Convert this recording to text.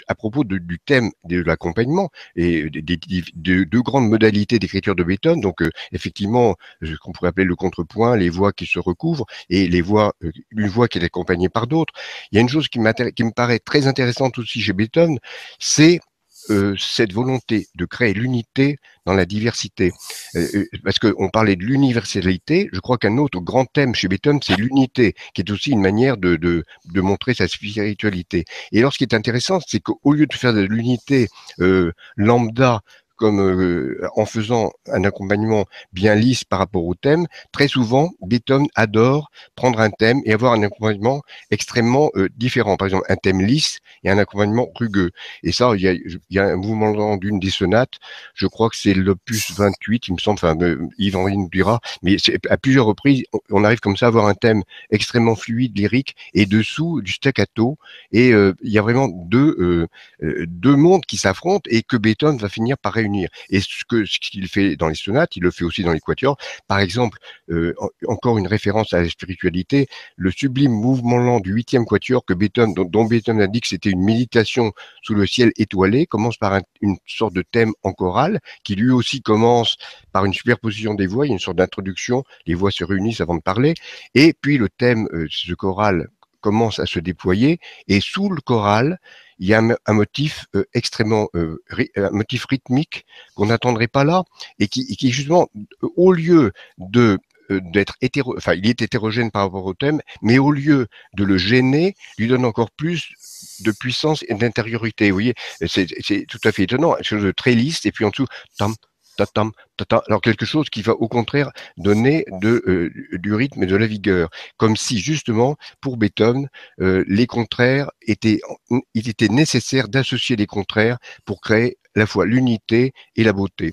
À propos du thème de l'accompagnement et de deux grandes modalités d'écriture de Beethoven, donc effectivement, ce qu'on pourrait appeler le contrepoint, les voix qui se recouvrent et une voix qui est accompagnée par d'autres. Il y a une chose qui me paraît très intéressante aussi chez Beethoven, c'est cette volonté de créer l'unité dans la diversité. Parce qu'on parlait de l'universalité, je crois qu'un autre grand thème chez Beethoven, c'est l'unité, qui est aussi une manière de montrer sa spiritualité. Et alors, ce qui est intéressant, c'est qu'au lieu de faire de l'unité lambda, comme en faisant un accompagnement bien lisse par rapport au thème, très souvent, Beethoven adore prendre un thème et avoir un accompagnement extrêmement différent. Par exemple, un thème lisse et un accompagnement rugueux. Et ça, il y a un mouvement d'une des sonates, je crois que c'est l'opus 28, il me semble, enfin, Yves-Henri nous dira, mais à plusieurs reprises, on arrive comme ça à avoir un thème extrêmement fluide, lyrique, et dessous du staccato, et il y a vraiment deux mondes qui s'affrontent et que Beethoven va finir par réunir. Et ce qu'il fait dans les sonates, il le fait aussi dans les quatuors. Par exemple, encore une référence à la spiritualité, le sublime mouvement lent du 8e quatuor que dont Beethoven a dit que c'était une méditation sous le ciel étoilé, commence par une sorte de thème en chorale qui lui aussi commence par une superposition des voix, il y a une sorte d'introduction, les voix se réunissent avant de parler, et puis le thème, ce choral commence à se déployer, et sous le choral, il y a un motif un motif rythmique qu'on n'attendrait pas là, et qui justement, au lieu de d'être enfin, il est hétérogène par rapport au thème, mais au lieu de le gêner, lui donne encore plus de puissance et d'intériorité. Vous voyez, c'est tout à fait étonnant, quelque chose de très lisse, et puis en dessous, tam, tatam, tata. Alors quelque chose qui va au contraire donner du rythme et de la vigueur, comme si justement pour Beethoven il était nécessaire d'associer les contraires pour créer à la fois l'unité et la beauté.